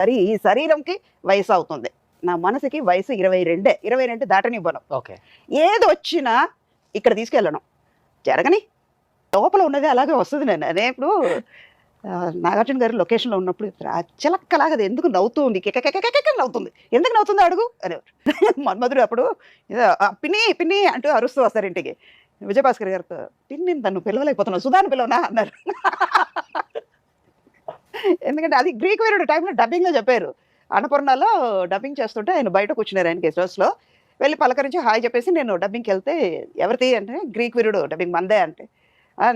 మరి ఈ శరీరంకి వయసు అవుతుంది, నా మనసుకి వయసు 22 దాటనివ్వను. ఓకే. ఏది వచ్చినా ఇక్కడ తీసుకెళ్ళను, జరగని లోపల ఉన్నది అలాగే వస్తుంది. నేను ఇప్పుడు నాగార్జున గారు లొకేషన్లో ఉన్నప్పుడు చిలక్కలాగా అది ఎందుకు నవ్వుతుంది, కెక్క నవ్వుతుంది, ఎందుకు నవ్వుతుందో అడుగు అనేవారు. మన్మధుడు అప్పుడు పిన్ని పిన్ని అంటూ అరుస్తూ వస్తారు ఇంటికి. విజయభాస్కర్ గారితో పిన్ని తను పిలవలేకపోతున్నాను, సుధాను పిలవనా అన్నారు. ఎందుకంటే అది గ్రీక్ వీరుడు టైంలో డబ్బింగ్లో చెప్పారు. అన్నపూర్ణలో డబ్బింగ్ చేస్తుంటే ఆయన బయట కూర్చున్నారు, ఆయన గెస్ట్ హౌస్లో వెళ్ళి పలకరించి హాయ్ చెప్పేసి నేను డబ్బింగ్కి వెళ్తే ఎవరిది అంటే గ్రీక్ వీరుడు డబ్బింగ్ మందే అంటే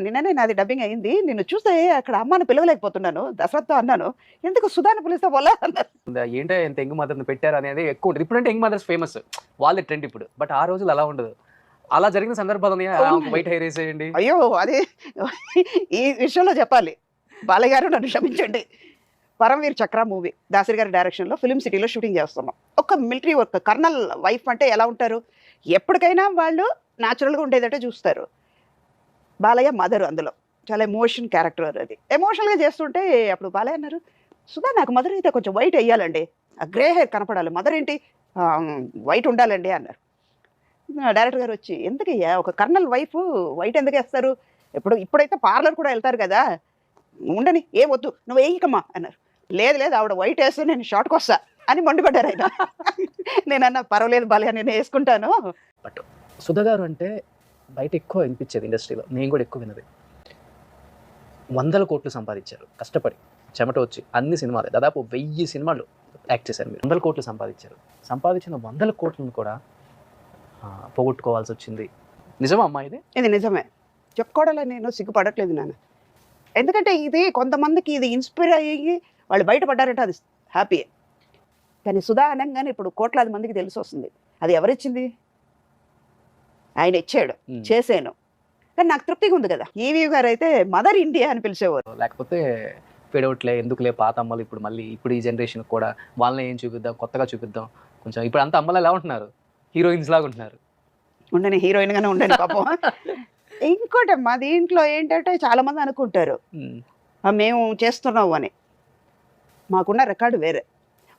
నిన్ననే నాది డబ్బింగ్ అయింది, నిన్ను చూస్తే అక్కడ అమ్మను పిలవలేకపోతున్నాను దశరథ్తో అన్నాను, ఎందుకు సుధాన్ని పిలిస్తే పోలా అన్నారు. ఏంటో ఎంత యంగ్ మదర్ని పెట్టారు అనేది ఎక్కువ ఉంటుంది. ఇప్పుడు అంటే యంగ్ మదర్స్ ఫేమస్, వాళ్ళే ట్రెండ్ ఇప్పుడు. బట్ ఆ రోజులు అలా ఉండదు. అలా జరిగిన సందర్భాలని వైట్ హెయిర్ వేసేయండి. అయ్యో అది ఈ విషయంలో చెప్పాలి, బాలయ్య గారు నన్ను క్షమించండి. పరమవీర్ చక్ర మూవీ దాసరి గారి డైరెక్షన్లో ఫిలిం సిటీలో షూటింగ్ చేస్తున్నాం. ఒక మిలిటరీ వర్క్ కర్నల్ వైఫ్ అంటే ఎలా ఉంటారు, ఎప్పటికైనా వాళ్ళు న్యాచురల్గా ఉండేదటే చూస్తారు. బాలయ్య మదర్, అందులో చాలా ఎమోషన్ క్యారెక్టర్ అది. ఎమోషనల్గా చేస్తుంటే అప్పుడు బాలయ్య అన్నారు, సుధా నాకు మదర్ అయితే కొంచెం వైట్ వేయాలండి, ఆ గ్రే హెయిర్ కనపడాలి, మదర్ ఏంటి వైట్ ఉండాలండి అన్నారు. డైరెక్టర్ గారు వచ్చి ఎందుకయ్యా ఒక కర్నల్ వైఫ్ వైట్ ఎందుకు వేస్తారు, ఇప్పుడైతే పార్లర్ కూడా వెళ్తారు కదా, ఉండని ఏం వద్దు నువ్వు వేయకమ్మా అన్నారు. లేదు లేదు ఆవిడ వైట్ వేస్తే నేను షార్ట్కి వస్తా అని మండిపడ్డారు ఆయన. నేనన్నా పర్వాలేదు బాలయ్య నేను వేసుకుంటాను. బట్ సుధా గారు అంటే బయట ఎక్కువ వినిపించేది, ఇండస్ట్రీలో నేను కూడా ఎక్కువ విన్నది. 100 కోట్లు సంపాదించారు కష్టపడి, చెమట వచ్చి అన్ని సినిమాలు, దాదాపు 1000 సినిమాలు యాక్ట్ చేశారు మీరు. 100 కోట్లు సంపాదించారు. సంపాదించిన 100 కోట్లను కూడా పోగొట్టుకోవాల్సి వచ్చింది. నిజమా అమ్మా ఇది? ఇది నిజమే, చెప్పుకోవడంలో నేను సిగ్గుపడట్లేదు నాన్న. ఎందుకంటే ఇది కొంతమందికి ఇది ఇన్స్పైర్ అయ్యి వాళ్ళు బయటపడ్డారంటే అది హ్యాపీయే. కానీ సుధా అనగానే ఇప్పుడు కోట్లాది మందికి తెలిసి వస్తుంది. అది ఎవరిచ్చింది? ఆయన ఇచ్చాడు, చేసాను. కానీ నాకు తృప్తిగా ఉంది కదా. ఈవీ గారు అయితే మదర్ ఇండియా అని పిలిచేవారు. లేకపోతే ఫేడౌట్లే ఎందుకులే పాత అమ్మలు ఇప్పుడు మళ్ళీ ఇప్పుడు ఈ జనరేషన్ కూడా వాళ్ళని ఏం చూపిద్దాం, కొత్తగా చూపిద్దాం కొంచెం. ఇప్పుడు అంతా అమ్మలు ఎలా ఉంటున్నారు, హీరోయిన్స్ లాగా ఉంటున్నారు. ఉండని హీరోయిన్గానే ఉండని పాపం. ఇంకోటి మా దీంట్లో ఏంటంటే చాలా మంది అనుకుంటారు మేము చేస్తున్నావు అని. మాకున్న రికార్డు వేరే.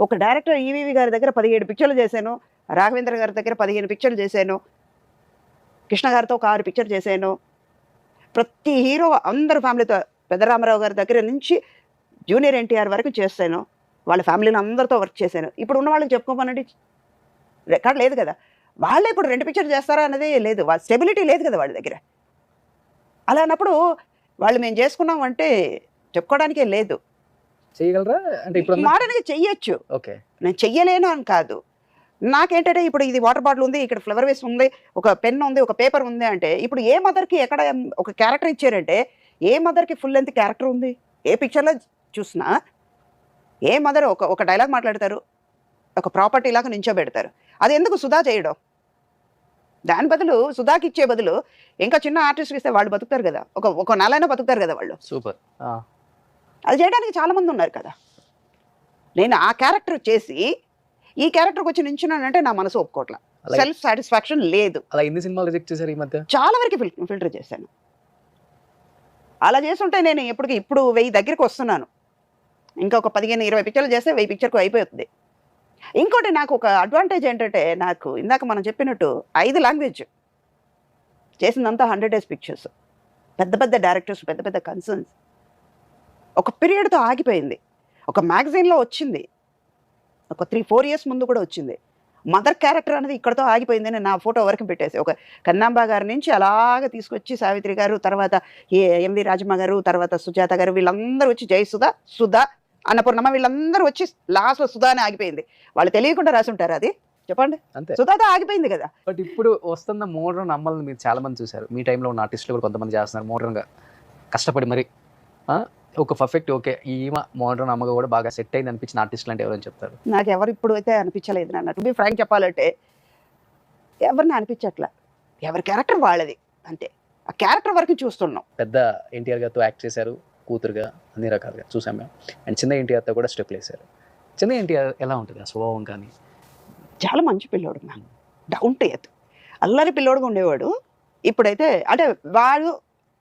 ఒక డైరెక్టర్ ఈవీవి గారి దగ్గర 17 పిక్చర్లు చేశాను, రాఘవేంద్ర గారి దగ్గర 15 పిక్చర్లు చేశాను, కృష్ణ గారితో ఒక 6 పిక్చర్ చేశాను. ప్రతి హీరో అందరు ఫ్యామిలీతో, పెద్దరామారావు గారి దగ్గర నుంచి జూనియర్ ఎన్టీఆర్ వరకు చేశాను. వాళ్ళ ఫ్యామిలీని అందరితో వర్క్ చేశాను. ఇప్పుడు ఉన్న వాళ్ళకి చెప్పుకోమనండి రికార్డ్ లేదు కదా. వాళ్ళే ఇప్పుడు 2 పిక్చర్లు చేస్తారా అనేది లేదు, వాళ్ళ స్టెబిలిటీ లేదు కదా వాళ్ళ దగ్గర. అలా అన్నప్పుడు వాళ్ళు మేము చేసుకున్నాం అంటే చెప్పుకోవడానికే లేదు. చేయగలరా అంటే ఇప్పుడు మోడర్న్గా చెయ్యొచ్చు, ఓకే నేను చెయ్యలేను అని కాదు. నాకేంటంటే ఇప్పుడు ఇది వాటర్ బాటిల్ ఉంది, ఇక్కడ ఫ్లవర్ వేస్ ఉంది, ఒక పెన్ ఉంది, ఒక పేపర్ ఉంది అంటే ఇప్పుడు ఏ మదర్కి ఎక్కడ ఒక క్యారెక్టర్ ఇచ్చారంటే ఏ మదర్కి ఫుల్ లెంత్ క్యారెక్టర్ ఉంది? ఏ పిక్చర్లో చూసినా ఏ మదర్ ఒక డైలాగ్ మాట్లాడతారు, ఒక ప్రాపర్టీ లాగా నించోబెడతారు. అది ఎందుకు సుధా చేయడం? దాని బదులు సుధాకి ఇచ్చే బదులు ఇంకా చిన్న ఆర్టిస్ట్కి ఇస్తే వాళ్ళు బతుకుతారు కదా, ఒక నెలైనా బతుకుతారు కదా వాళ్ళు. సూపర్. అది చేయడానికి చాలామంది ఉన్నారు కదా. నేను ఆ క్యారెక్టర్ చేసి ఈ క్యారెక్టర్కి వచ్చి నించున్నానంటే నా మనసు ఒప్పుకోవట్లా, సెల్ఫ్ సాటిస్ఫాక్షన్ లేదు. అలా ఎన్ని సినిమాలు రిజెక్ట్ చేశారు ఈ మధ్య? చాలా వరకు ఫిల్టర్ చేశాను. అలా చేస్తుంటే నేను ఇప్పుడు 1000 దగ్గరికి వస్తున్నాను. ఇంకా ఒక 15-20 పిక్చర్లు చేస్తే 1000 పిక్చర్కు అయిపోతుంది. ఇంకోటి నాకు ఒక అడ్వాంటేజ్ ఏంటంటే, నాకు ఇందాక మనం చెప్పినట్టు 5 లాంగ్వేజ్ చేసిందంతా 100 days పిక్చర్స్, పెద్ద పెద్ద డైరెక్టర్స్, పెద్ద పెద్ద కన్సర్న్స్. ఒక పీరియడ్తో ఆగిపోయింది. ఒక మ్యాగజైన్లో వచ్చింది, ఒక 3-4 years ముందు కూడా వచ్చింది. మదర్ క్యారెక్టర్ అనేది ఇక్కడతో ఆగిపోయిందని నా ఫోటో వరకు పెట్టేసి, ఒక కన్నాంబ గారి నుంచి అలాగ తీసుకొచ్చి సావిత్రి గారు, తర్వాత ఎంవి రాజమ్మ గారు, తర్వాత సుజాత గారు, వీళ్ళందరూ వచ్చి జయసుధ, సుధా, అన్నపూర్ణమ్మ, వీళ్ళందరూ వచ్చి లాస్ట్లో సుధా అని ఆగిపోయింది. వాళ్ళు తెలియకుండా రాసి ఉంటారు అది, చెప్పండి. సుధాతో ఆగిపోయింది కదా. బట్ ఇప్పుడు వస్తున్న మోడర్న్ అమ్మల్ని మీరు చాలా మంది చూశారు. మీ టైంలో ఉన్న ఆర్టిస్టులు కూడా కొంతమంది చేస్తున్నారు మోడర్న్గా కష్టపడి. మరి ఒక పర్ఫెక్ట్ ఓకే ఈమె మోడర్న్ అమ్మగా కూడా బాగా సెట్ అయింది అనిపించిన ఆర్టిస్టులు అంటే ఎవరైనా చెప్తారు? నాకు ఎవరు ఇప్పుడు అయితే అనిపించలేదు నాన్న. టు బి ఫ్రాంక్ చెప్పాలంటే ఎవరిని అనిపించట్లా. ఎవరి క్యారెక్టర్ వాళ్ళది అంతే. ఆ క్యారెక్టర్ వరకు చూస్తున్నాం. పెద్ద ఎన్టీఆర్ గారితో యాక్ట్ చేశారు, కూతురుగా అన్ని రకాలుగా చూసాం మేము. అండ్ చిన్న ఎన్టీఆర్తో కూడా స్టెప్లు వేశారు. చిన్న ఎన్టీఆర్ ఎలా ఉంటుంది ఆ స్వభావం? కానీ చాలా మంచి పిల్లోడు మ్యామ్, డౌన్ టు ఎర్త్, అల్లరి పిల్లోడుగా ఉండేవాడు. ఇప్పుడైతే అంటే వాడు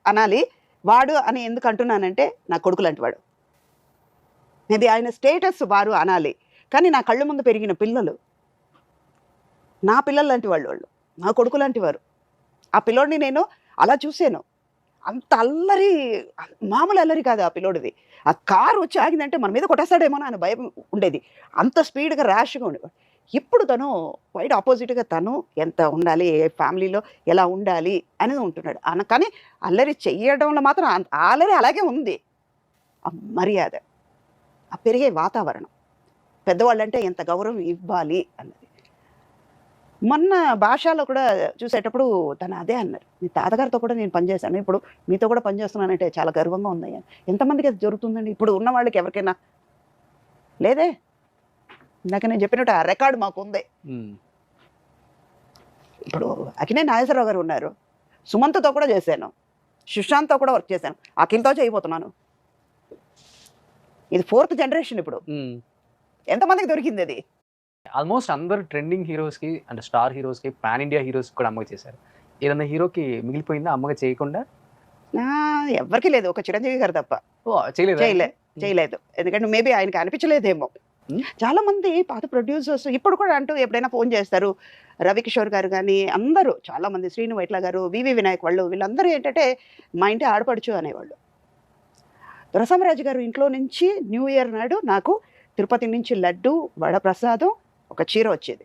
అనాలి, వాడు అని ఎందుకు అంటున్నానంటే నా కొడుకు లాంటి వాడు. మేబీ ఆయన స్టేటస్ వారు అనాలి, కానీ నా కళ్ళ ముందు పెరిగిన పిల్లలు నా పిల్లలు లాంటి వాళ్ళు, నా కొడుకు లాంటి వారు. ఆ పిల్లోడిని నేను అలా చూశాను. అంత అల్లరి, మామూలు అల్లరి కాదు ఆ పిల్లోడిది. ఆ కారు వచ్చి ఆగిందంటే మన మీద కొట్టేస్తాడేమో అని భయం ఉండేది. అంత స్పీడ్గా ర్యాష్గా ఉండేవాడు. ఇప్పుడు తను వైట్ ఆపోజిట్గా తను ఎంత ఉండాలి, ఏ ఫ్యామిలీలో ఎలా ఉండాలి అనేది ఉంటున్నాడు. కానీ అల్లరి చెయ్యడంలో మాత్రం ఆ అల్లరి అలాగే ఉంది. ఆ మర్యాద, ఆ పెరిగే వాతావరణం, పెద్దవాళ్ళంటే ఎంత గౌరవం ఇవ్వాలి అన్నది. మొన్న భాషలో కూడా చూసేటప్పుడు తను అదే అన్నారు, మీ తాతగారితో కూడా నేను పనిచేశాను, ఇప్పుడు మీతో కూడా పనిచేస్తున్నానంటే చాలా గర్వంగా ఉందయ్యా. ఎంతమందికి అది జరుగుతుందండి ఇప్పుడు ఉన్న వాళ్ళకి? ఎవరికైనా లేదే. ఇందాక నేను చెప్పినట్టు ఆ రికార్డు మాకు ఉంది. ఇప్పుడు అకినే నాగేశ్వరరావు గారు ఉన్నారు, సుమంత్తో కూడా చేశాను, సుశాంత్తో కూడా వర్క్ చేశాను, అఖిల్తో చేయబోతున్నాను. ఇది 4th జనరేషన్. ఇప్పుడు ఎంతమందికి దొరికింది అది? ఆల్మోస్ట్ అందరు ట్రెండింగ్ హీరోస్కి అంటే స్టార్ హీరోస్కి పాన్ ఇండియా హీరోస్కి కూడా అమ్మగా చేశారు. ఏదన్నా హీరోకి మిగిలిపోయిందా అమ్మగా చేయకుండా? ఎవరికి లేదు, ఒక చిరంజీవి గారు తప్ప. చేయలేదు. ఎందుకంటే మేబీ ఆయనకి అనిపించలేదేమో. చాలా మంది పాత ప్రొడ్యూసర్స్ ఇప్పుడు కూడా అంటూ ఎప్పుడైనా ఫోన్ చేస్తారు. రవికిషోర్ గారు కానీ అందరూ చాలా మంది, శ్రీను వైట్ల గారు, వివి వినాయక్ వాళ్ళు, వీళ్ళందరూ ఏంటంటే మా ఇంటి ఆడపడుచు అనేవాళ్ళు. దొరసామరాజు గారు ఇంట్లో నుంచి న్యూ ఇయర్ నాడు నాకు తిరుపతి నుంచి లడ్డు, వడప్రసాదం, ఒక చీర వచ్చేది.